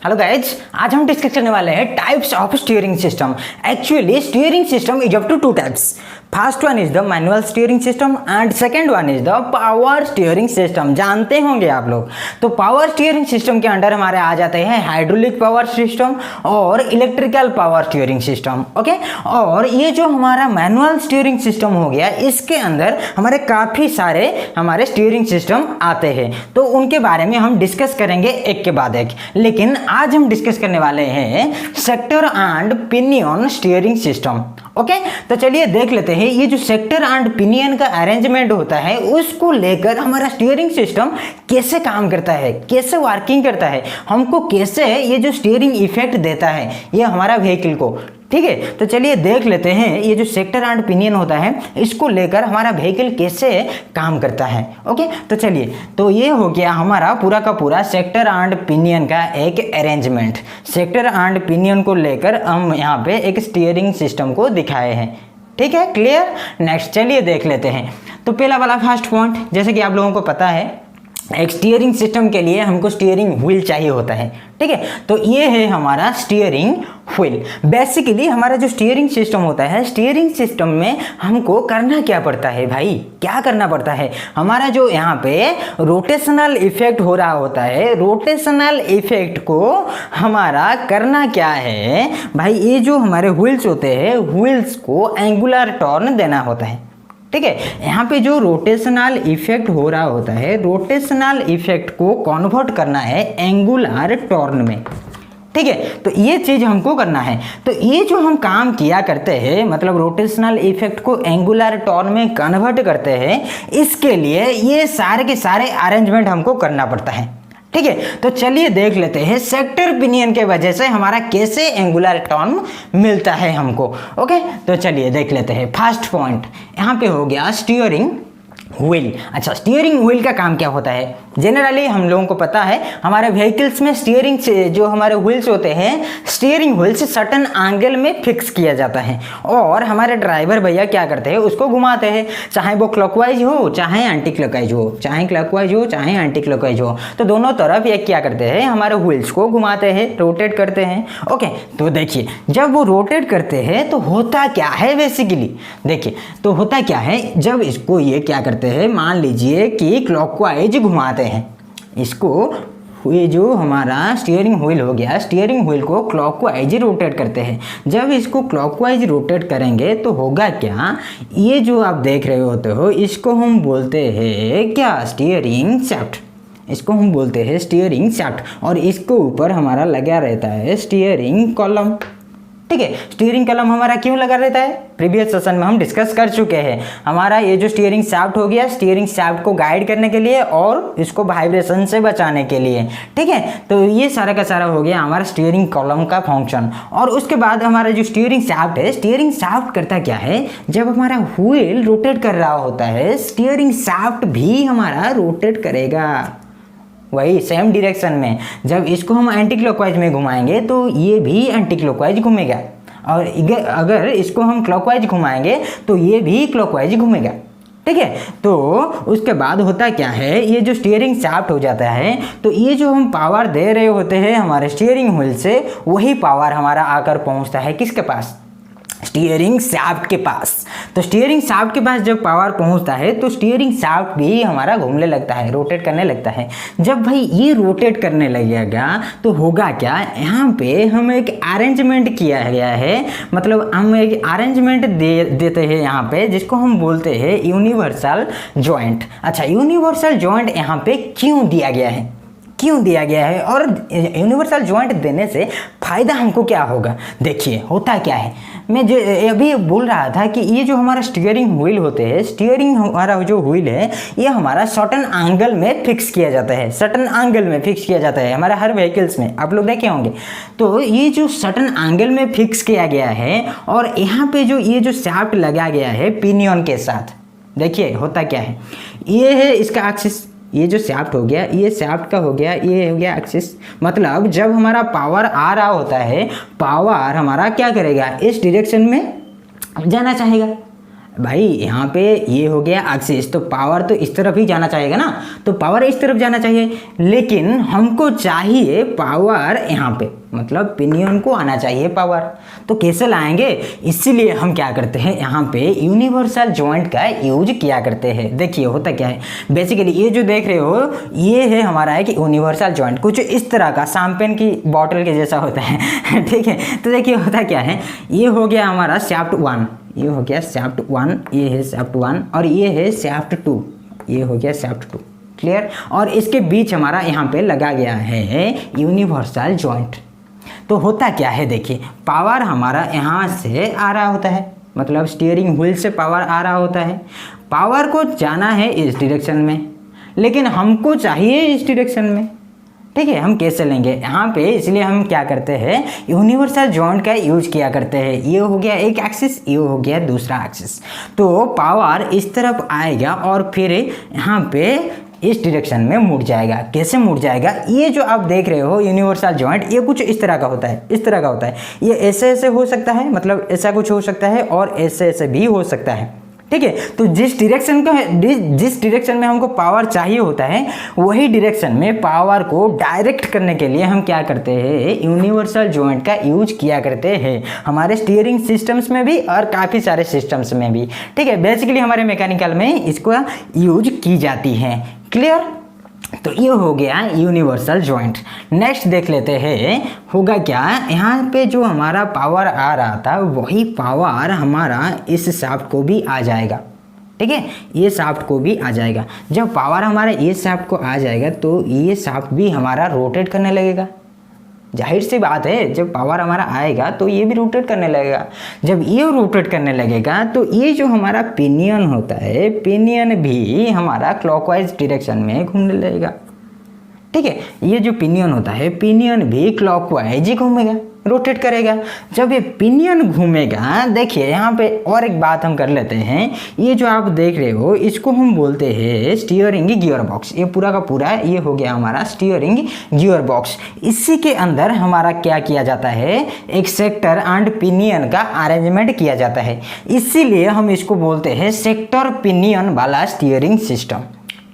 Hello guys, आज हम discuss करने वाले हैं types of steering system. Actually steering system is up to two types. First one is the manual steering system and second one is the power steering system. जानते होंगे आप लोग। तो पावर स्टीयरिंग सिस्टम के under हमारे आ जाते हैं हाइड्रोलिक पावर सिस्टम और electrical power steering system. Okay, और ये जो हमारा मैनुअल स्टीयरिंग सिस्टम हो गया, इसके अंदर हमारे काफ़ी सारे हमारे स्टीयरिंग सिस्टम आते हैं। तो उनके बारे में हम डिस्कस करेंगे एक के बाद एक। लेकिन आज हम डिस्कस करने वाले हैं sector and pinion steering system. Okay, तो चलिए देख लेते हैं ये जो सेक्टर एंड पिनियन का अरेंजमेंट होता है उसको लेकर हमारा स्टीयरिंग सिस्टम कैसे काम करता है, कैसे वर्किंग करता है, हमको कैसे ये जो स्टीयरिंग इफेक्ट देता है ये हमारा व्हीकल को। ठीक है, तो चलिए देख लेते हैं ये जो सेक्टर एंड पिनियन होता है इसको लेकर हमारा व्हीकल कैसे काम करता है। ओके, तो चलिए, तो ये हो गया हमारा पूरा का पूरा सेक्टर एंड पिनियन का एक अरेंजमेंट। सेक्टर एंड पिनियन को लेकर हम यहाँ पे एक स्टीयरिंग सिस्टम को दिखाए हैं। ठीक है, क्लियर। नेक्स्ट चलिए देख लेते हैं। तो पहला वाला फर्स्ट पॉइंट, जैसे कि आप लोगों को पता है एक स्टीयरिंग सिस्टम के लिए हमको स्टीयरिंग व्हील चाहिए होता है। ठीक है, तो ये है हमारा स्टीयरिंग व्हील। बेसिकली हमारा जो स्टीयरिंग सिस्टम होता है, स्टीयरिंग सिस्टम में हमको करना क्या पड़ता है भाई, क्या करना पड़ता है, हमारा जो यहाँ पे रोटेशनल इफेक्ट हो रहा होता है, रोटेशनल इफेक्ट को हमारा करना क्या है भाई, ये जो हमारे व्हील्स होते हैं व्हील्स को एंगुलर टर्न देना होता है। ठीक है, यहाँ पे जो रोटेशनल इफेक्ट हो रहा होता है, रोटेशनल इफेक्ट को कन्वर्ट करना है एंगुलर टर्न में। ठीक है, तो ये चीज़ हमको करना है। तो ये जो हम काम किया करते हैं, मतलब रोटेशनल इफेक्ट को एंगुलर टर्न में कन्वर्ट करते हैं, इसके लिए ये सारे के सारे अरेंजमेंट हमको करना पड़ता है। ठीक है, तो चलिए देख लेते हैं सेक्टर पिनियन के वजह से हमारा कैसे एंगुलर टर्न मिलता है हमको। ओके, तो चलिए देख लेते हैं। फर्स्ट पॉइंट यहाँ पे हो गया स्टीयरिंग व्हील। अच्छा, स्टीयरिंग व्हील का काम क्या होता है? जनरली हम लोगों को पता है हमारे व्हीकल्स में स्टीयरिंग से जो हमारे व्हील्स होते हैं, स्टीयरिंग व्हील से सर्टेन एंगल में फिक्स किया जाता है और हमारे ड्राइवर भैया क्या करते हैं, उसको घुमाते हैं, चाहे वो क्लॉकवाइज हो चाहे एंटी क्लॉकवाइज हो, चाहे क्लॉकवाइज हो चाहे एंटी क्लॉकवाइज हो, तो दोनों तरफ ये क्या करते हैं, हमारे व्हील्स को घुमाते हैं, रोटेट करते हैं। ओके, तो देखिए जब वो रोटेट करते हैं तो होता क्या है, बेसिकली देखिए तो होता क्या है, जब इसको ये क्या करते हैं, मान लीजिए कि क्लॉकवाइज घुमाते हैं इसको, ये जो हमारा स्टीयरिंग व्हील हो गया, स्टीयरिंग व्हील को क्लॉकवाइज रोटेट करते हैं। जब इसको क्लॉकवाइज रोटेट करेंगे तो होगा क्या, ये जो आप देख रहे होते हो इसको हम बोलते हैं क्या, स्टीयरिंग शाफ्ट। इसको हम बोलते हैं स्टीयरिंग शाफ्ट और इसके ऊपर हमारा लगा रहता है स्टीयरिंग कॉलम। ठीक है, स्टीयरिंग कॉलम हमारा क्यों लगा रहता है, प्रीवियस सेशन में हम डिस्कस कर चुके हैं। हमारा ये जो स्टीयरिंग शाफ्ट हो गया, स्टीयरिंग शाफ्ट को गाइड करने के लिए और इसको वाइब्रेशन से बचाने के लिए। ठीक है, तो ये सारा का सारा हो गया हमारा स्टीयरिंग कॉलम का फंक्शन। और उसके बाद हमारा जो स्टीयरिंग शाफ्ट है, स्टीयरिंग शाफ्ट करता क्या है, जब हमारा व्हील रोटेट कर रहा होता है, स्टीयरिंग शाफ्ट भी हमारा रोटेट करेगा वही सेम डायरेक्शन में। जब इसको हम एंटी क्लॉकवाइज में घुमाएंगे तो ये भी एंटी क्लॉकवाइज घूमेगा, और अगर इसको हम क्लॉकवाइज घुमाएंगे तो ये भी क्लॉकवाइज घूमेगा। ठीक है, तो उसके बाद होता क्या है, ये जो स्टीयरिंग शाफ्ट हो जाता है, तो ये जो हम पावर दे रहे होते हैं हमारे स्टीयरिंग व्हील से, वही पावर हमारा आकर पहुंचता है किसके पास, स्टीयरिंग शाफ्ट के पास। तो स्टीयरिंग शाफ्ट के पास जब पावर पहुंचता है तो स्टीयरिंग शाफ्ट भी हमारा घूमने लगता है, रोटेट करने लगता है। जब भाई ये रोटेट करने लगेगा तो होगा क्या, यहाँ पे हम एक अरेंजमेंट किया गया है, मतलब हम एक अरेंजमेंट देते हैं यहाँ पे, जिसको हम बोलते हैं यूनिवर्सल जॉइंट। अच्छा, यूनिवर्सल जॉइंट यहाँ पे क्यों दिया गया है, क्यों दिया गया है, और यूनिवर्सल जॉइंट देने से फ़ायदा हमको क्या होगा? देखिए होता क्या है, मैं जो अभी बोल रहा था कि ये जो हमारा स्टीयरिंग व्हील होते हैं, स्टीयरिंग हमारा जो व्हील है ये हमारा सर्टेन एंगल में फिक्स किया जाता है, सर्टेन एंगल में फिक्स किया जाता है हमारे हर व्हीकल्स में, आप लोग देखे होंगे। तो ये जो सर्टेन एंगल में फिक्स किया गया है और यहाँ पे जो ये जो शाफ्ट लगा गया है पिनियन के साथ, देखिए होता क्या है, ये है इसका एक्सिस, ये जो शाफ्ट हो गया, ये शाफ्ट का हो गया, ये हो गया एक्सिस। मतलब जब हमारा पावर आ रहा होता है, पावर हमारा क्या करेगा, इस डायरेक्शन में जाना चाहेगा। भाई यहाँ पे ये हो गया एक्सिस, तो पावर तो इस तरफ ही जाना चाहिए ना, तो पावर इस तरफ जाना चाहिए, लेकिन हमको चाहिए पावर यहाँ पे, मतलब पिनियन को आना चाहिए पावर। तो कैसे लाएंगे, इसीलिए हम क्या करते हैं, यहाँ पे यूनिवर्सल जॉइंट का यूज किया करते हैं। देखिए होता क्या है, बेसिकली ये जो देख रहे हो ये है हमारा है कि यूनिवर्सल जॉइंट कुछ इस तरह का शैंपेन की बॉटल के जैसा होता है ठीक है। तो देखिए होता क्या है, ये हो गया हमारा शाफ्ट 1, ये हो गया शाफ्ट 1, ये है शाफ्ट 1 और ये है शाफ्ट 2, ये हो गया शाफ्ट 2, क्लियर। और इसके बीच हमारा यहाँ पे लगा गया है यूनिवर्सल जॉइंट। तो होता क्या है, देखिए पावर हमारा यहाँ से आ रहा होता है, मतलब स्टीयरिंग व्हील से पावर आ रहा होता है, पावर को जाना है इस डायरेक्शन में, लेकिन हमको चाहिए इस डायरेक्शन में। ठीक है, हम कैसे लेंगे यहाँ पे, इसलिए हम क्या करते हैं, यूनिवर्सल जॉइंट का यूज किया करते हैं। ये हो गया एक एक्सिस, ये हो गया दूसरा एक्सिस। तो पावर इस तरफ आएगा और फिर यहाँ पे इस डायरेक्शन में मुड़ जाएगा। कैसे मुड़ जाएगा, ये जो आप देख रहे हो यूनिवर्सल जॉइंट, ये कुछ इस तरह का होता है, इस तरह का होता है। ये ऐसे ऐसे हो सकता है, मतलब ऐसा कुछ हो सकता है, और ऐसे ऐसे भी हो सकता है। ठीक है, तो जिस डायरेक्शन में हमको पावर चाहिए होता है, वही डायरेक्शन में पावर को डायरेक्ट करने के लिए हम क्या करते हैं, यूनिवर्सल जॉइंट का यूज किया करते हैं, हमारे स्टीयरिंग सिस्टम्स में भी और काफ़ी सारे सिस्टम्स में भी। ठीक है, बेसिकली हमारे मैकेनिकल में इसको यूज की जाती है, क्लियर। तो ये हो गया यूनिवर्सल जॉइंट। नेक्स्ट देख लेते हैं होगा क्या, यहाँ पे जो हमारा पावर आ रहा था वही पावर हमारा इस शाफ्ट को भी आ जाएगा। ठीक है, ये शाफ्ट को भी आ जाएगा। जब पावर हमारा ये शाफ्ट को आ जाएगा तो ये शाफ्ट भी हमारा रोटेट करने लगेगा। जाहिर सी बात है, जब पावर हमारा आएगा तो ये भी रोटेट करने लगेगा। जब ये रोटेट करने लगेगा तो ये जो हमारा पिनियन होता है, पिनियन भी हमारा क्लॉकवाइज डायरेक्शन में घूमने लगेगा। ठीक है, ये जो पिनियन होता है, पिनियन भी क्लॉकवाइज ही घूमेगा, रोटेट करेगा। जब ये पिनियन घूमेगा, देखिए यहाँ पे और एक बात हम कर लेते हैं, ये जो आप देख रहे हो इसको हम बोलते हैं स्टीयरिंग गियर बॉक्स। ये पूरा का पूरा ये हो गया हमारा स्टीयरिंग गियर बॉक्स। इसी के अंदर हमारा क्या किया जाता है, एक सेक्टर एंड पिनियन का अरेंजमेंट किया जाता है, इसीलिए हम इसको बोलते हैं सेक्टर पिनियन वाला स्टीयरिंग सिस्टम।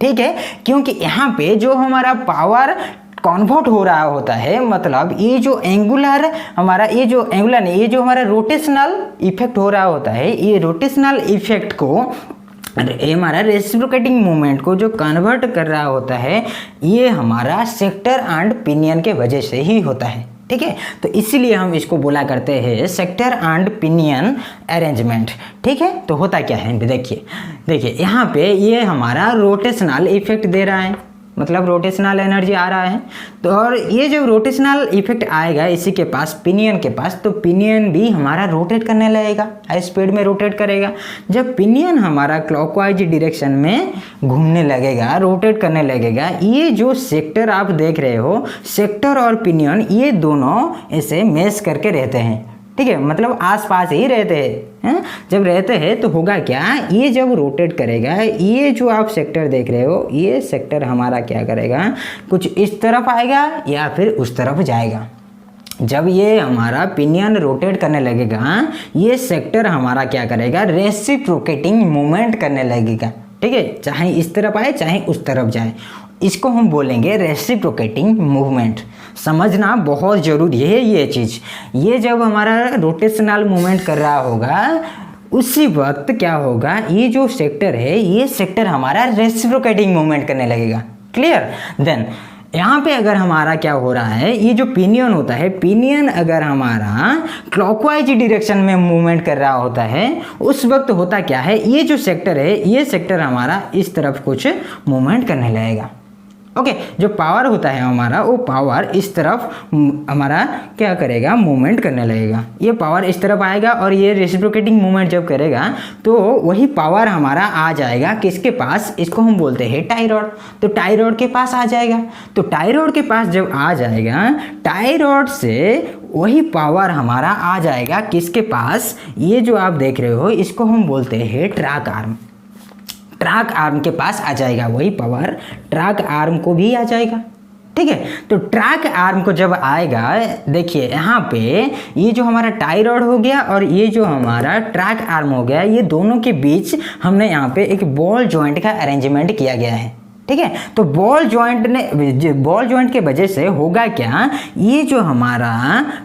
ठीक है, क्योंकि यहाँ पे जो हमारा पावर कन्वर्ट हो रहा होता है, मतलब ये जो एंगुलर हमारा, ये जो एंगुलर नहीं, ये जो हमारा रोटेशनल इफेक्ट हो रहा होता है, ये रोटेशनल इफेक्ट को, ये हमारा रेसिप्रोकेटिंग मूवमेंट को जो कन्वर्ट कर रहा होता है, ये हमारा सेक्टर एंड पिनियन के वजह से ही होता है। ठीक है, तो इसीलिए हम इसको बोला करते हैं सेक्टर एंड पिनियन अरेंजमेंट। ठीक है, तो होता क्या है, देखिए यहाँ पे ये हमारा रोटेशनल इफेक्ट दे रहा है, मतलब रोटेशनल एनर्जी आ रहा है। तो और ये जब रोटेशनल इफेक्ट आएगा इसी के पास, पिनियन के पास, तो पिनियन भी हमारा रोटेट करने लगेगा, हाई स्पीड में रोटेट करेगा। जब पिनियन हमारा क्लॉकवाइज डायरेक्शन में घूमने लगेगा, रोटेट करने लगेगा, ये जो सेक्टर आप देख रहे हो, सेक्टर और पिनियन ये दोनों ऐसे मैच करके रहते हैं। ठीक है, मतलब आसपास ही रहते हैं। जब रहते हैं तो होगा क्या, ये जब रोटेट करेगा, ये जो आप सेक्टर देख रहे हो, ये सेक्टर हमारा क्या करेगा, कुछ इस तरफ आएगा या फिर उस तरफ जाएगा। जब ये हमारा पिनियन रोटेट करने लगेगा, ये सेक्टर हमारा क्या करेगा, रेसिप्रोकेटिंग मूवमेंट करने लगेगा। ठीक है, चाहे इस तरफ आए चाहे उस तरफ जाए, इसको हम बोलेंगे रेसिप्रोकेटिंग मूवमेंट। समझना बहुत ज़रूरी है ये चीज़। ये जब हमारा रोटेशनल मूवमेंट कर रहा होगा, उसी वक्त क्या होगा, ये जो सेक्टर है, ये सेक्टर हमारा रेसिप्रोकेटिंग मूवमेंट करने लगेगा। क्लियर। देन यहाँ पे अगर हमारा क्या हो रहा है, ये जो पिनियन होता है, पिनियन अगर हमारा क्लॉकवाइज डायरेक्शन में मूवमेंट कर रहा होता है, उस वक्त होता क्या है, ये जो सेक्टर है, ये सेक्टर हमारा इस तरफ कुछ मूवमेंट करने लगेगा। ओके, जो पावर होता है हमारा, वो पावर इस तरफ हमारा क्या करेगा, मूवमेंट करने लगेगा। ये पावर इस तरफ आएगा और ये रेसिप्रोकेटिंग मूवमेंट जब करेगा तो वही पावर हमारा आ जाएगा किसके पास, इसको हम बोलते हैं टाई रॉड। तो टाई रॉड के पास आ जाएगा। तो टाई रॉड के पास जब आ जाएगा, टाई रॉड से वही पावर हमारा आ जाएगा किसके पास, ये जो आप देख रहे हो, इसको हम बोलते हैं ट्रैक आर्म। ट्रैक आर्म के पास आ जाएगा वही पावर, ट्रैक आर्म को भी आ जाएगा। ठीक है। तो ट्रैक आर्म को जब आएगा, देखिए यहाँ पे ये जो हमारा टाई रॉड हो गया और ये जो हमारा ट्रैक आर्म हो गया, ये दोनों के बीच हमने यहाँ पे एक बॉल जॉइंट का अरेंजमेंट किया गया है, ठीक है। तो बॉल जॉइंट के वजह से होगा क्या, ये जो हमारा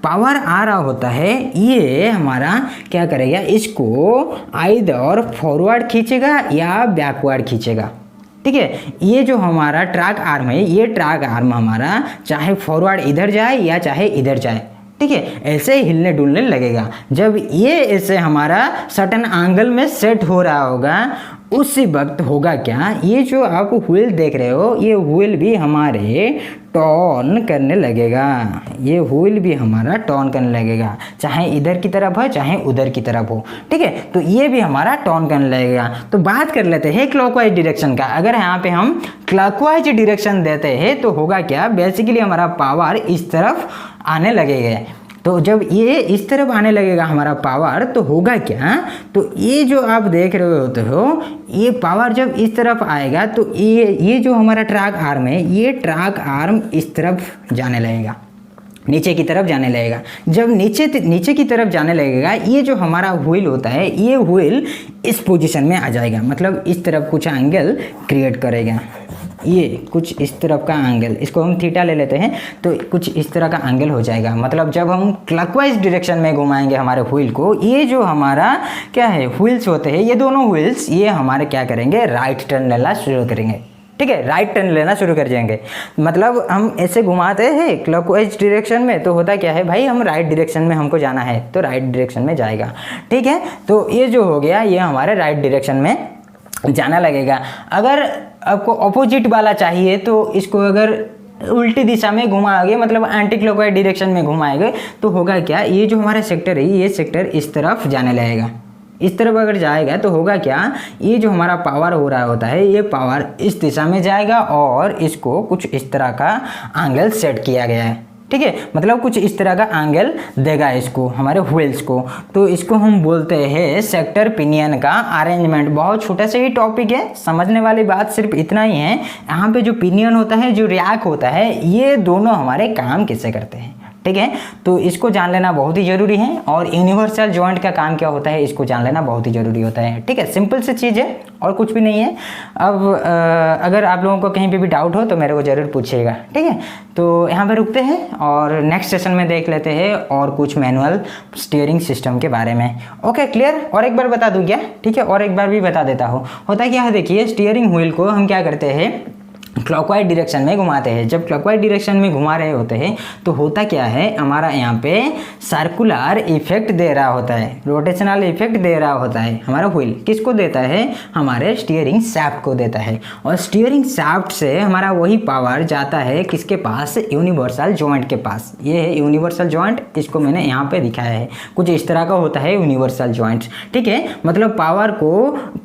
पावर आ रहा होता है ये हमारा क्या करेगा, इसको आइदर फॉरवर्ड खींचेगा या बैकवर्ड खींचेगा, ठीक है। ये जो हमारा ट्रैक आर्म है, ये ट्रैक आर्म हमारा चाहे फॉरवर्ड इधर जाए या चाहे इधर जाए, ठीक है, ऐसे ही हिलने डुलने लगेगा। जब ये ऐसे हमारा सर्टेन एंगल में सेट हो रहा होगा, उसी वक्त होगा क्या, ये जो आप व्हील देख रहे हो, ये व्हील भी हमारे टर्न करने लगेगा, ये व्हील भी हमारा टर्न करने लगेगा, चाहे इधर की तरफ हो चाहे उधर की तरफ हो, ठीक है। तो ये भी हमारा टर्न करने लगेगा। तो बात कर लेते हैं क्लॉकवाइज डायरेक्शन का। अगर यहाँ पे हम क्लॉकवाइज डायरेक्शन देते हैं तो होगा क्या, बेसिकली हमारा पावर इस तरफ आने लगेगा। तो जब ये इस तरफ आने लगेगा हमारा पावर, तो होगा क्या, तो ये जो आप देख रहे होते हो, ये पावर जब इस तरफ आएगा तो ये जो हमारा ट्रैक आर्म है, ये ट्रैक आर्म इस तरफ जाने लगेगा, नीचे की तरफ जाने लगेगा। जब नीचे की तरफ जाने लगेगा, ये जो हमारा व्हील होता है, ये व्हील इस पोजीशन में आ जाएगा, मतलब इस तरफ कुछ एंगल क्रिएट करेगा, ये कुछ इस तरफ का एंगल, इसको हम थीटा ले लेते हैं, तो कुछ इस तरह का एंगल हो जाएगा। मतलब जब हम क्लॉकवाइज डायरेक्शन में घुमाएंगे हमारे व्हील को, ये जो हमारा क्या है व्हील्स होते हैं, ये दोनों व्हील्स ये हमारे क्या करेंगे, राइट टर्न लेना शुरू करेंगे, ठीक है, राइट टर्न लेना शुरू कर जाएंगे। मतलब हम ऐसे घुमाते हैं क्लॉकवाइज डायरेक्शन में, तो होता क्या है भाई, हम राइट डायरेक्शन में हमको जाना है तो राइट डायरेक्शन में जाएगा, ठीक है। तो ये जो हो गया, ये हमारे राइट डायरेक्शन में जाना लगेगा। अगर आपको अपोजिट वाला चाहिए तो इसको अगर उल्टी दिशा में घुमाओगे, मतलब एंटी क्लॉकवाइज डायरेक्शन में घुमाएंगे, तो होगा क्या, ये जो हमारा सेक्टर है, ये सेक्टर इस तरफ जाने लगेगा। इस तरफ अगर जाएगा तो होगा क्या, ये जो हमारा पावर हो रहा होता है, ये पावर इस दिशा में जाएगा और इसको कुछ इस तरह का एंगल सेट किया गया है, ठीक है। मतलब कुछ इस तरह का एंगल देगा इसको, हमारे व्हील्स को। तो इसको हम बोलते हैं सेक्टर पिनियन का अरेंजमेंट। बहुत छोटा सा ही टॉपिक है, समझने वाली बात सिर्फ इतना ही है। यहाँ पे जो पिनियन होता है, जो रैक होता है, ये दोनों हमारे काम कैसे करते हैं, ठीक है। तो इसको जान लेना बहुत ही ज़रूरी है। और यूनिवर्सल जॉइंट का काम क्या होता है, इसको जान लेना बहुत ही ज़रूरी होता है, ठीक है। सिंपल सी चीज़ है और कुछ भी नहीं है। अब अगर आप लोगों को कहीं पे भी डाउट हो तो मेरे को ज़रूर पूछिएगा, ठीक है। तो यहाँ पे रुकते हैं और नेक्स्ट सेशन में देख लेते हैं और कुछ मैनुअल स्टीयरिंग सिस्टम के बारे में। Okay, clear. और एक बार बता दूँ क्या, ठीक है, और एक बार भी बता देता हूँ। होता क्या है, देखिए स्टीयरिंग व्हील को हम क्या करते हैं, क्लॉकवाइज डायरेक्शन में घुमाते हैं। जब क्लॉकवाइज डायरेक्शन में घुमा रहे होते हैं तो होता क्या है, हमारा यहाँ पे सर्कुलर इफेक्ट दे रहा होता है, रोटेशनल इफेक्ट दे रहा होता है हमारा व्हील। किसको देता है, हमारे स्टीयरिंग शाफ्ट को देता है। और स्टीयरिंग शाफ्ट से हमारा वही पावर जाता है किसके पास, यूनिवर्सल जॉइंट के पास। ये है यूनिवर्सल जॉइंट, इसको मैंने यहाँ पे दिखाया है। कुछ इस तरह का होता है यूनिवर्सल जॉइंट, ठीक है। मतलब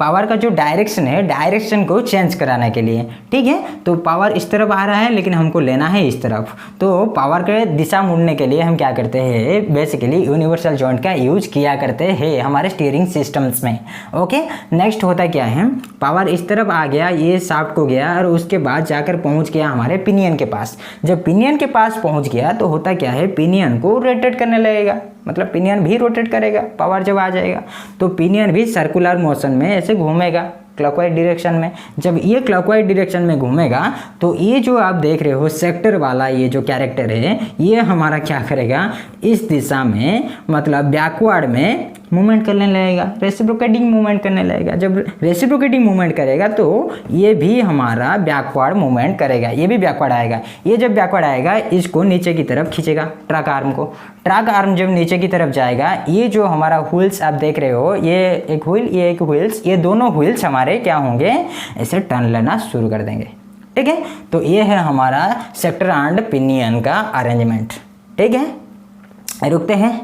पावर का जो डायरेक्शन है, डायरेक्शन को चेंज कराने के लिए, ठीक है। तो पावर इस तरफ आ रहा है लेकिन हमको लेना है इस तरफ, तो पावर के दिशा मुड़ने के लिए हम क्या करते हैं, बेसिकली यूनिवर्सल जॉइंट का यूज किया करते हैं हमारे स्टीयरिंग सिस्टम्स में। ओके, नेक्स्ट होता क्या है, पावर इस तरफ आ गया, ये शाफ्ट को गया और उसके बाद जाकर पहुंच गया हमारे पिनियन के पास। जब पिनियन के पास पहुंच गया तो होता क्या है, पिनियन को रोटेट करने लगेगा, मतलब पिनियन भी रोटेट करेगा। पावर जब आ जाएगा तो पिनियन भी सर्कुलर मोशन में ऐसे घूमेगा क्लॉकवाइज डायरेक्शन में। जब ये क्लॉकवाइज डायरेक्शन में घूमेगा तो ये जो आप देख रहे हो सेक्टर वाला ये जो कैरेक्टर है, ये हमारा क्या करेगा, इस दिशा में मतलब बैकवर्ड में मूवमेंट करने लगेगा, रेसिप्रोकेटिंग मूवमेंट करने लगेगा। जब रेसिप्रोकेटिंग मूवमेंट करेगा तो ये भी हमारा बैकवर्ड मूवमेंट करेगा, ये भी बैकवर्ड आएगा। ये जब बैकवर्ड आएगा, इसको नीचे की तरफ खींचेगा ट्रक आर्म को। ट्रक आर्म जब नीचे की तरफ जाएगा, ये जो हमारा व्हील्स आप देख रहे हो, ये एक व्हील, ये एक व्हील्स, ये दोनों व्हील्स हमारे क्या होंगे, ऐसे टर्न लेना शुरू कर देंगे, ठीक है। तो ये है हमारा सेक्टर एंड पिनियन का अरेंजमेंट, ठीक है। रुकते हैं,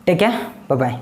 ठीक है, बाय बाय।